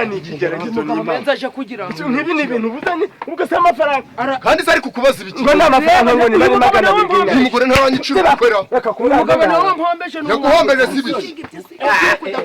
mani ikigeragezo n'Imana nzaje kugira ngo nkibi ni ibintu buzanye ubwo se amafaranga kandi sari kukubaza ibiki ngo n'amafaranga ngo ni bari magana bingana umugore ntawanyicira kwera umugabo nawe nkombeshe yaguhombeje sibiki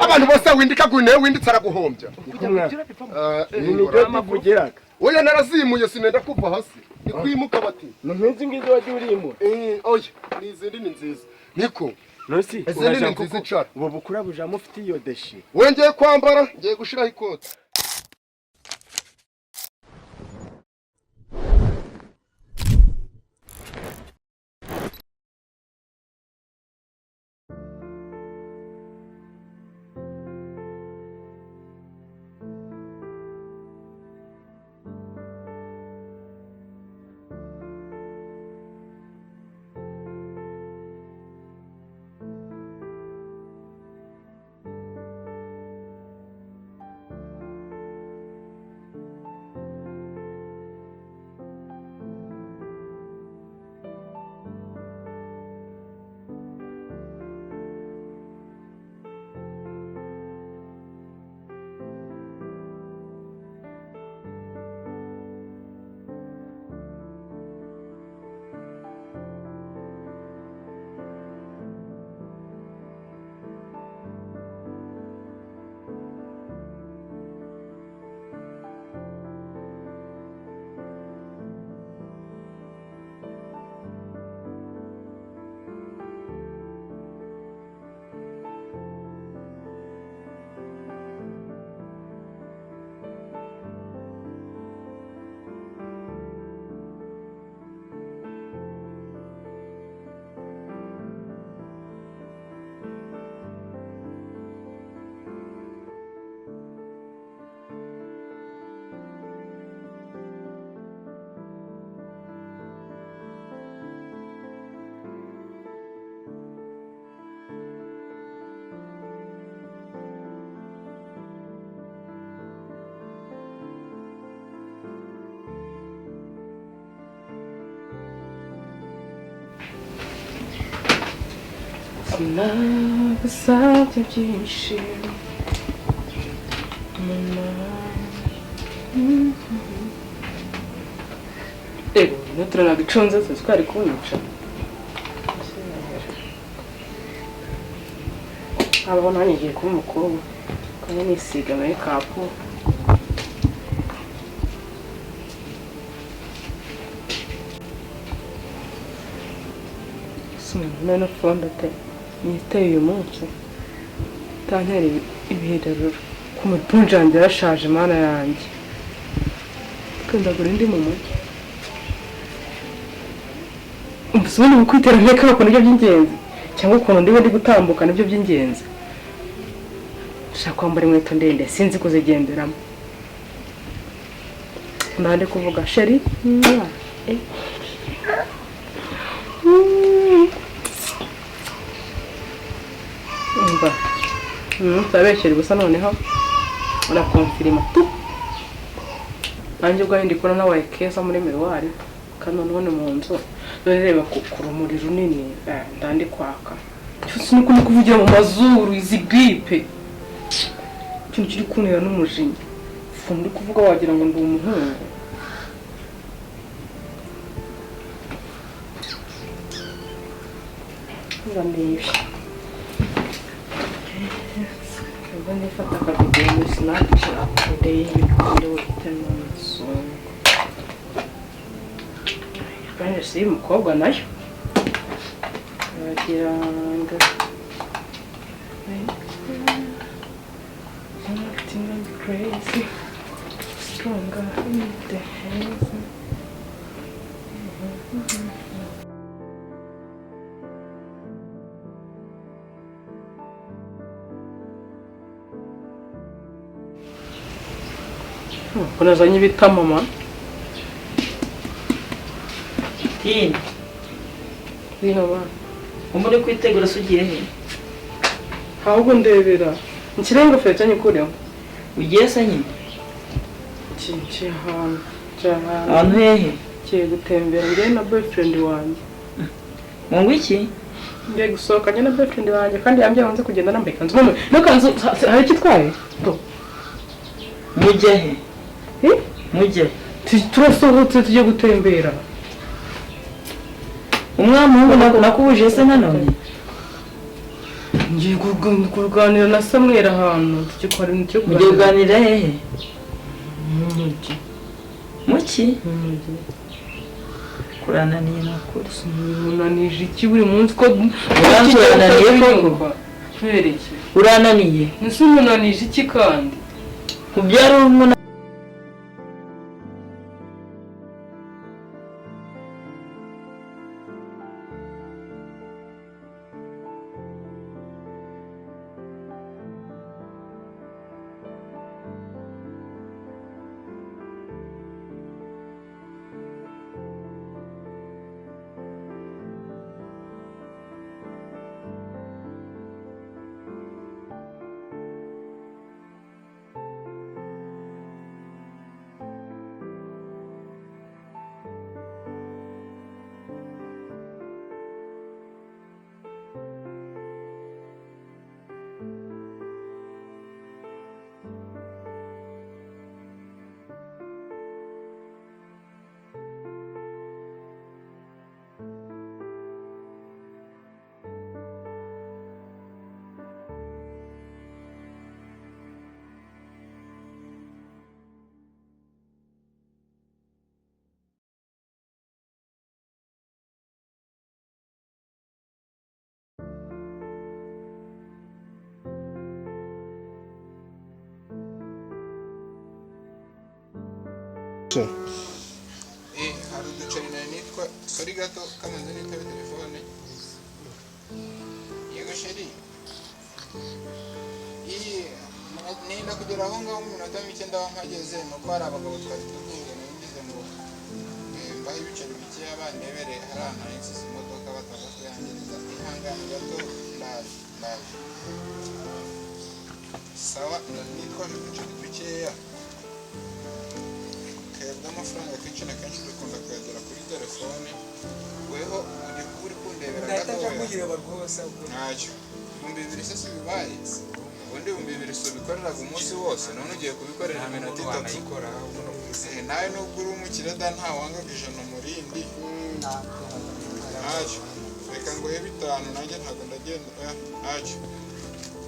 abantu bose windika gune winditse araguhombya ni nibyo mvugiraga oya narazimuye sinenda kuva hasi ikwimuka bati ntumeze ngizo waje urimo oya ni izindi ni nziza niko nosi izindi ni nziza icara ubu bukura buja mufite iyo deshi wengeye kwambara ngiye gushiraho ikoti Nagusabye byinshi ego nuturana giconze twari kunyica abo nanye ngiye kuba umukuru kandi nisiga makeup none fondate niteye uyu munsi tantera ibiherero ku mutunja wanjye yarashaje mana yanjye kandagura indi mu mujyi ubusubundi bukwitera make up nibyo by'ingenzi cyangwa ukuntu ndi gutambuka nibyo by'ingenzi ushaka kwambara inkweto ndende sinzi kuzigenderamo ndande kuvuga sheri umva tabeshyira gusa noneho urakonfirima tu nanjye ubwo ndi kubona nawe keza muri miruwari kandi none mu nzu dore reba ku rumuri runini ndandi kwaka cyose nuko kuvugira mu mazuru izi gripe ikintu kiri kunera n'umujinya fundi kuvuga wagira ngo ndi umuhungu ngambiye Quando fa ta capire mi snapchat dei devo tenere su bene sì umukobwa nayo wagira ngo acting crazy stronger in the hands kunazanye bita mama Tini Dino ba umuri kwitegura sugiye he ahubwo ndebera nkirengo fete nyikureho ugiye se nyine kinci ahantu hehe kiye gutembera ngiye na boyfriend wanjye mungu iki ngiye gusohokanye na boyfriend wanjye kandi yambye hanze kugenda nambaye kanzu none no kanzu hari kitwaye to mujye he mujye turasohotse tujye gutembera. umwami nakubuje se nanone ngiye kuganira na Samuel ahantu tukikora nicyo mujye kuganira hehe muki kurananiye nakuri unanije iki buri munsi ko urananiye koko kwereke urananiye nsi unanije iki kandi kubyara umuntu hari uduceri nayo nitwa sori gato kamaze nitaba telefone yego sheri nenda kugera aho ngaho mu minota mike ndaba mpageze nuko hari abagabo twari tugiye nagize ngo mbahe ibiceri bikeya bandebere hari ahantu nahisize imodoka bataza kuyangiriza ihangane gato ndaje sawa nitwaje uduceri dukeya amafaranga kenshi na kenshi dukunda kuyagera kuri telefone weho uri kundebera gatoya ntacyo 2,000 se si bibaye ubundi 2,000 so bikoreraga umunsi wose none ugiye kubikorera iminota 3 nawe nubwo uri umukire da nta wangaga ijana murindi ntacyo reka nguhe 5 nanjye ntabwo ndagenda ntacyo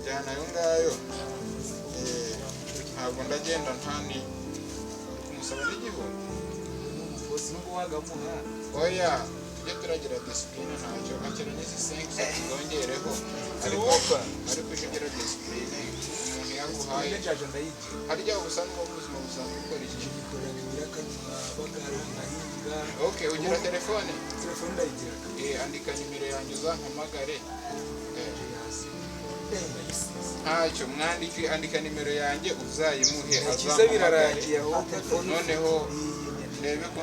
jyana ayo ngayo ntabwo ndagenda ntani kumusaba n'igihumbi oya tujye turagira disipurine ntacyo akira n'izi 5 zongereho ariko ushigera disipurine umuntu yaguhaye harya ubusa n'uwo buzima busanzwe ukora iki ok ugira telefone ndayigira andika nimero yanjye uzampamagare ntacyo mwandike andika nimero yanjye uzayimuhe azampamagare noneho ndebe ko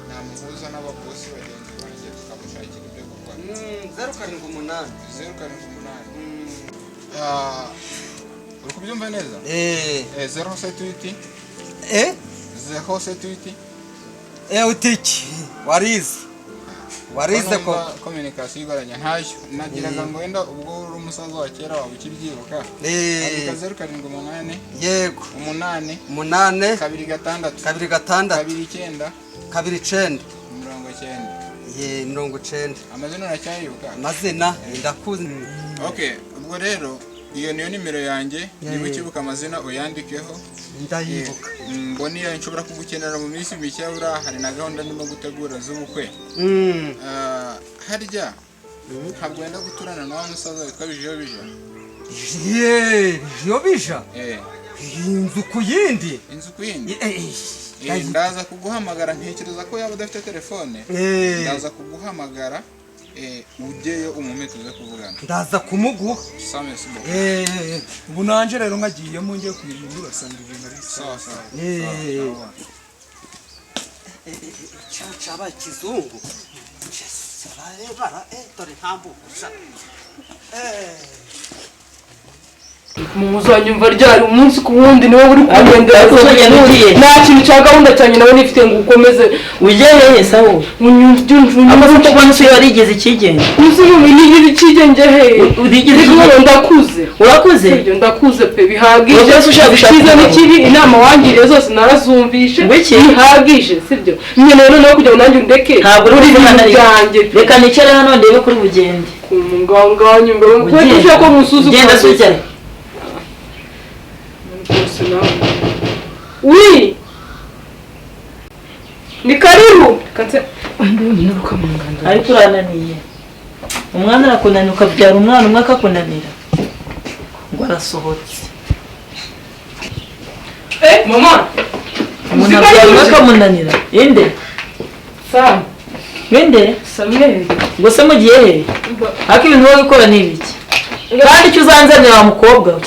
namuhuza n'ababosi bagenzi banjye tukamushakira ibyo gukora 078 uri kubyumva neza 078 078 utiki warize ko communication igoranya ntacyo nagiraga ngo wenda ubwo uri umusaza wa kera waba ukibyiruka andika 078 yego 8 2 6 2 90 amazina uracyayibuka amazina ndakuzi okay ubwo rero iyo niyo nimero yanjye niba ukibuka amazina uyandikeho ndayibuka mboniya nshobora kugukenera mu minsi mike ura hari na gahunda ndimo gutegura z'ubukwe harya ntabwo wenda guturana na wa musaza witwa Bijobija Bijobija inzu ku yindi ndaza kuguhamagara ntekereza ko yaba adafite telefone ndaza kuguhamagara ujyeyo umumete uze kuvugana ndaza kumuguha same sibo ubu nanje rero nkagiyemo ngiye kuyihindura asanga ibintu ari sawa chaba kizungu bara dore ntambuka muzanyumva ryari umunsi ku wundi niwe uri kugendera nta kintu cya gahunda cyane nawe nifite ngo ukomeze ujye sawo amafoto kwanse yarigeze ikigenge nigeze ikigenge ndakuze urakuze ndakuze pe bihagije icyiza n'ikibi inama wangiriye zose narazumvishe bihagije sibyo nyine rero nawe kugira ngo nanjye ndeke ntabwo uri byanjye reka nicare hano ndebe kuri bugende umuganganye mbere ushaka ko musuzuma genda sujya Oui. Ni karibu. Kanse. Ariko urananiye. Umwana arakunanira ukabyara umwana umwe akakunanira. Ngo arasohotse. Mama. Umuntu abyara umwe akamunanira. Inde? Sam. Wende? Samuel. Ngo se mugiye he? Haka ibintu wo gukora ni ibiki? Kandi icyo uzanzanira wa mukobwa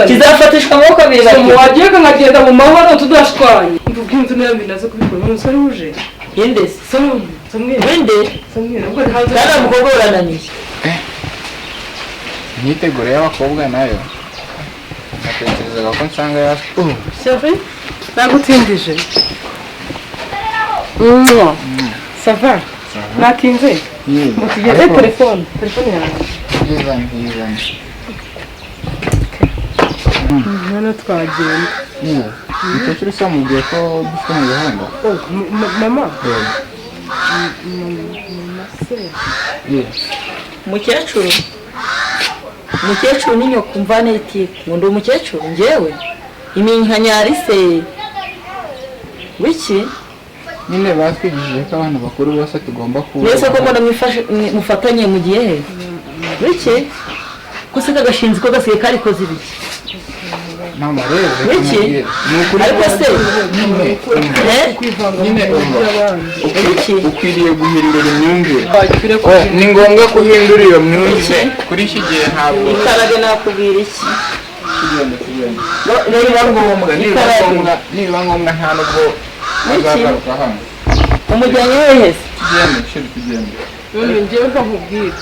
kizafatishwa amaboko abiri bati wagiye nkagenda mu mahoro tudashwanye mvuga inzu nayo binaze kubikora umusore uje yende Samuel wende ubwo hanze kandi umukobwa urananiye imyiteguro y'abakobwa nayo natekerezaga ko nsanga ya Safi nagutindije Sava nakinze mutugeze telefone yanjye yizanye none twagenda umukecuru se wamubwiye ko dufite mu gahunda mama umukecuru ni nyoko mvane iti ngo ndi umukecuru njyewe iminkanyari se wiki nyine batwigishije ko abantu bakuru bose tugomba kuba mwese ko mbona mufatanye mu gihe he wiki gusa kagashinzi ko gasigaye karikoze ibiki mama rero wiki ariko se nyine ukwiriye guhindura imyumvire ni ngombwa guhindura iyo myumvire kuri iki gihe ntabwo ikarage nakubwira iki niba ngombwa nta nubwo azagaruka hano umujyanye wese tugende none njyewe nkakubwira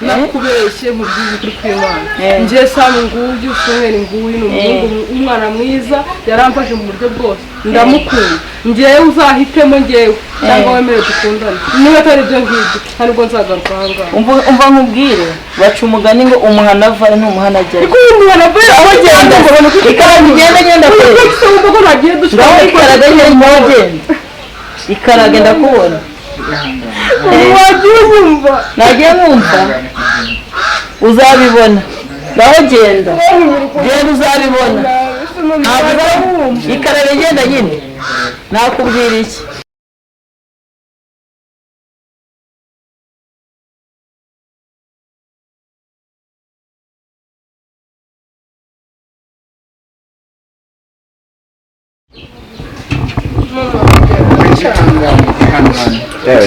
nakubeshye mubwize kuri kw'Imana njye Sam nguyu Samuel nguyu ni umuhungu umwana mwiza yaramfashe mu buryo bwose ndamukunda njyewe uzahitemo njyewe cyangwa wemere dukundane niba atari ibyo ngibyo nta nubwo nzagaruka ahangaha umva nkubwire baca umugani ngo umuhana avayo n'umuhana ajyayo ariko uyu muhana avayo aho agenda ikaraga igenda kwezi ko nagiye dushaka ikaraga igenda ikaraga ndakubona wagiye wumva nagiye mwumva uzabibona ngaho genda uzabibona ntabwo ikaraga igenda nyine nakubwira iki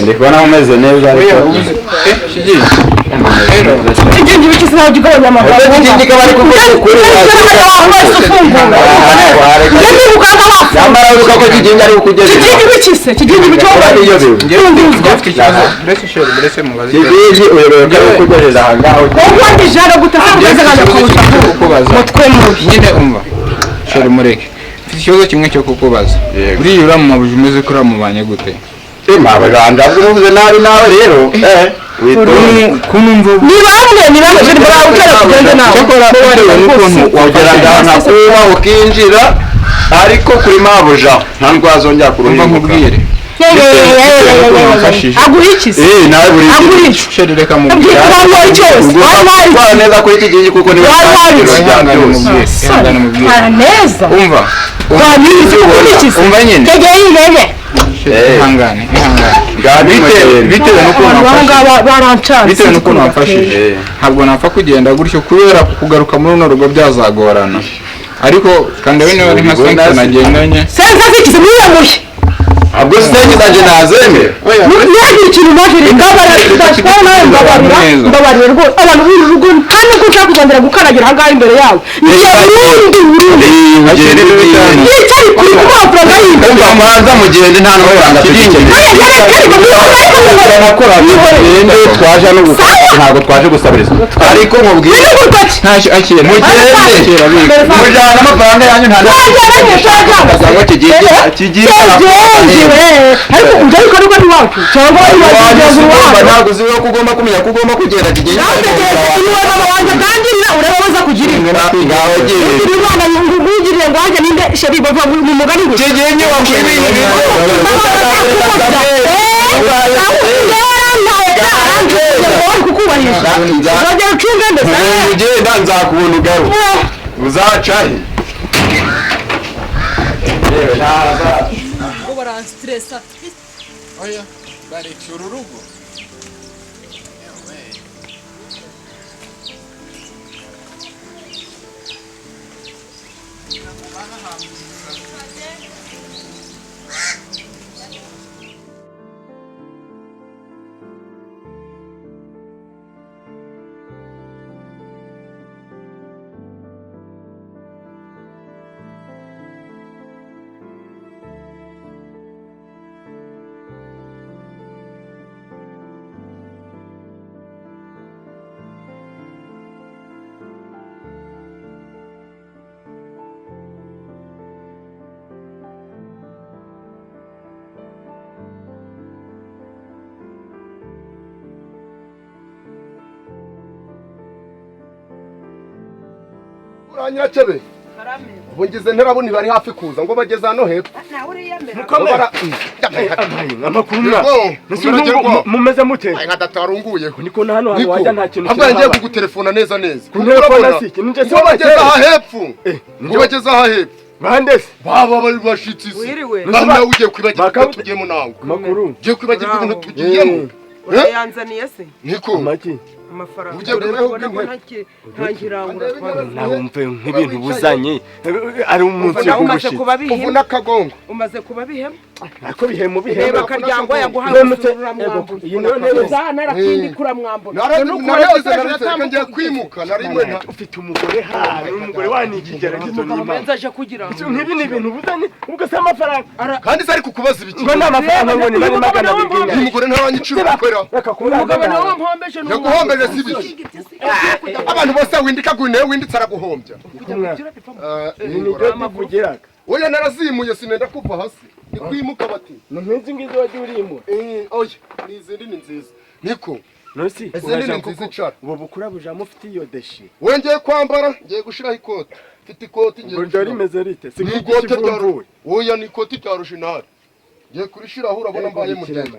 ndi kubona umeze neza ariko ikindi biki sinaho gikabanya amagambo ikindi kabari kuko kuri yamara uruka ko kigenda ari ukugeza ikindi biki se kigindi biki kigindi uyobewe ko ukugeza aha ngaho wangije ara gutahambaza kukubaza mutwe mubi nyine umva shora mureke mfite ikibazo kimwe cyo kukubaza buriya uramubuje umeze ko uramubanye gute mabaganda uvuze nabi nawe rero kunumva niba ukera kugenda nawe cyakora n'ukuntu wageranda nakuba ukinjira ariko kuri mabuja nta ndwazongera kuruhinduka nkubwire agurikize nawe buri sheri reka mubwire twara neza kuri iki gihe kuko niwe neza umva umva nyine ihangane bitewe n'ukuntu wamfashije ntabwo napfa kugenda gutyo kubera kugaruka muri runo rugo byazagorana ariko kandi we niba ari nka sense nagendanye sense zikize mwiyamuye Ubwo senyi zanjye nazemera. Nyagira ikintu majiri ndabarira tudashobora nawe ndabarira rwose abantu b'urugo nta nubwo ushaka kuzongera gukaragira aha ngaha imbere yawe. Yicaye kuri kumapuro ngayimbere. Umva mwanza mugende nta n'amafaranga afite. Mugende twaje no ntabwo twaje gusabiriza. Ariko mubwire ntacyo akire. Mugende mujyana amafaranga yanyu nta n'amafaranga kigiye ariko ujya ariko ariko ni wacu cyangwa ntabwo uzi ko ugomba kumenya ko ugomba kugenda kigiye urabaza kugira umwana ntugirire ngo wanjye ninde sheri bava mu mugani gusa kigiye nyubako ibintu kukubahisha uzajya ucunga ndetse ugenda nzakubona ugaruka uzacahe baranstressa oya barecyura urugo Nyiracebe ubungize nterabuni bari hafi kuza ngo bageze hano hepfo mumeze mute nka datarunguyeho niko na hano hantu wajya nta kintu cyaba ngiye kugutelefona neza neza kuntelefona siki nje se bageze aha hepfo ngo bageze aha hepfo bandese baba bari bashitsi nawe ugiye kwibagirwa tugiyemo nawe makuru ugiye kwibagirwa ibintu tugiyemo urayanzaniye se niko maki amafaranga ugiye kureho ntangirangura nawe mve nk'ibintu buzanye ari umunsi umaze kuba bihema uvuna akagongo umaze kuba bihema ako bihemu reba akaryango yaguhaye umusura mwambo iyi none zana rakindi kura mwambo narageze ngiye kwimuka narimwe nta ufite umugore hawe umugore wanikigeragezo n'Imana nzaje kugira nk'ibi ni ibintu buzanye ubwo se amafaranga kandi se ari kukubaza ibiki ngo nta mafaranga ngo ni bari magana bigenya uyu mugore ntabanyicira kwera umugabo nawe mpombeje yaguhombeje si ibiki abantu bose windika gune winditse araguhombya ni nibyo tuvugiraga oya narazimuye sinenda kuva hasi ni kwimuka bati nk'izi ngizi wagiye urimura oya n'izindi ni nziza niko nosi izindi ni nziza icara ubu bukura bujamo ufite iyo deshi we ngiye kwambara ngiye gushiraho ikoti mfite ikoti ngiye buryo rimeze rite ni ikote rya ruwe oya ni ikoti rya original ngiye kurishiraho urabona mbaye mudende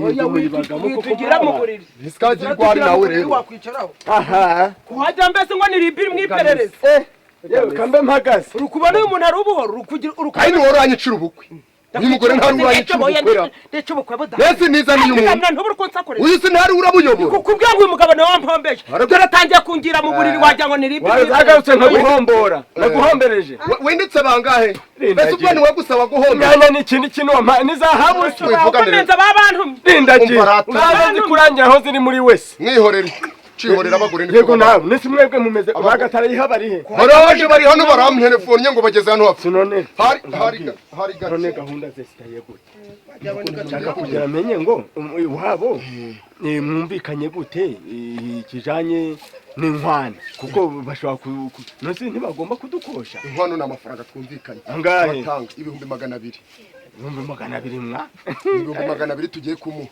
oya witugira mu buriri biskagirwa ari nawe rero wakwicaraho aha kuhajya mbese ngo ni ribiri mwiperereze kambe mpagaze urukubona uyu muntu ari ubuhoro urukugira kandi wowe uranyicira ubukwe uyu mugore ntari uranyicira ubukwe ndetse ubukwe budaha ese nizaniye umuntu uyu se ntari urabuyobora kukubwira ngo uyu mugabo nawe wampombeje dore kungira mu buriri wagira ngo ni ribiri wagarutse nkaguhombora naguhombereje wendetse bangahe ese ubwo niwe gusaba guhombera nyanya ni ikindi kintu wampa ni zahabu wakomenza babantu rindagiye ntazi kurangira aho ziri muri wese mwihorere cihorera abagore ni yego nawe nese mwebwe mumeze bagatara yihabarihe baraje bari hano baramtelefone ngo bageze hano hapfa none hari none gahunda ze zitaye gute nshaka kugira amenye ngo wabo mwumvikanye gute kijanye n'inkwano kuko bashobora nose ntibagomba kudukosha inkwano n'amafaranga twumvikanye angahe ibihumbi 200 ibihumbi 200 mwa ibihumbi 200 tugiye kumuha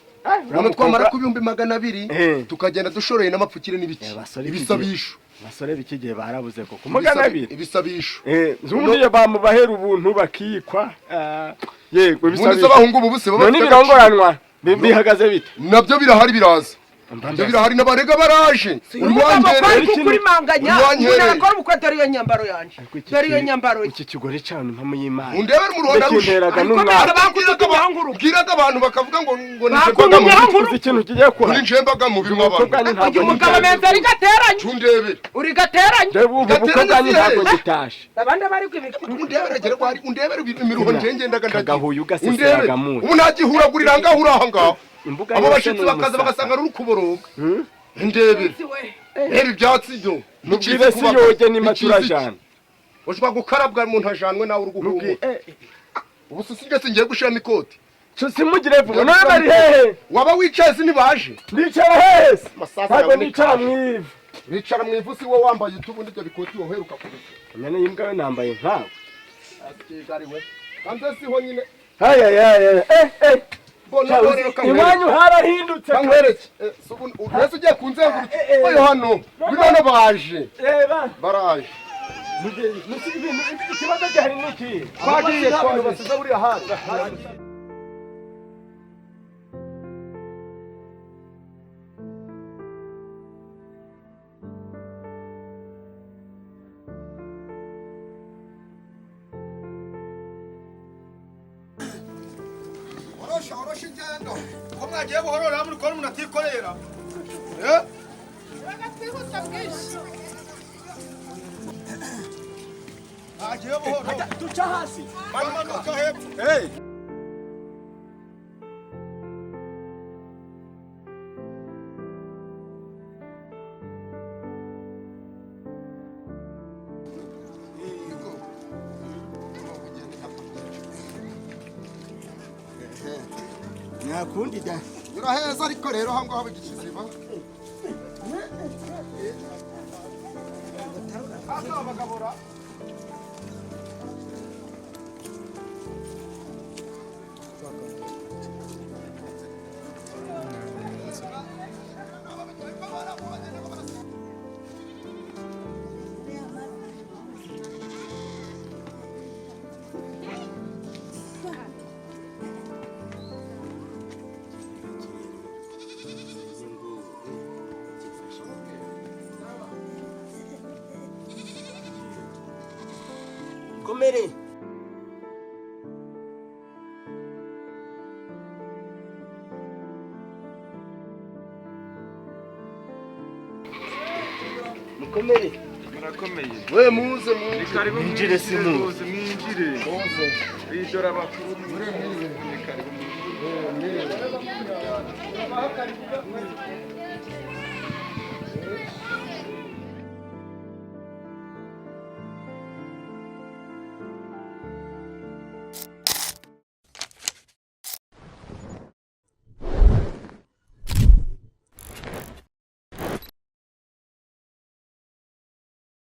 none twamara ku bihumbi 200 tukagenda dushoreye n'amapfukire n'ibiki ibisabisho basore bikigiye barabuze ko ku 200 ibisabisho zundiye bamubahera ubuntu bakikwa yego ibisabisho abahungu bubuse none birongoranwa bihagaze bite nabyo birahari biraza ibyo birahari n'abarega baraje urakora ubukwe dore iyo nyambaro yanje dore iyo nyambaro iki kigore cyane impamo y'Imana undebera mu Rwanda bwiraga abantu bakavuga ngo uzi ikintu kigiye kuba uri njembaga mu bimabanga uyu mugabo meza uri gateranye undebera uri gateranye ubukwe bwanyu ntabwo gitashe abandi bari kwibika undebera imiruho ngendaga kagahuye ugaseseraga mu ubu ntagihuragurira ngahura aha ngaho abo bashitsi bakaza bagasanga ruri kuboroga ndebera reba ibyatsi byo mubwire si yoge ni maturajana ushobora gukarabwa mu ntajanwe nawe uri guhumura ubu sisige singiye gushiramo ikoti simugire vuba nawe bari hehe waba wicaye sinibaje ndicara hehe ntabwo nicara mwivu bicara mu ivu si wowe wambaye utubu n'ibyo bikoti woheruka kubika nyane y'imbwa we nambaye nkawe asigariwe kanze siho nyine iwanyu harahindutse kankwereke mbese ugiye kunzengurutsa oyo hano bino baje baraje ikibazo gihari n'iki twagiye basize buriya hanze orosha ingendo ko mwagiye buhorora muri kora umuntu atikorera twihuta bwinshi agiye buhorora duca hasi manuka hepfo nakundi da uraheza ariko rero hango haba igikiziba abagabura komere mukomere murakomeye we muze mwinjire simuze mwinjire muze bidora abakuru karibu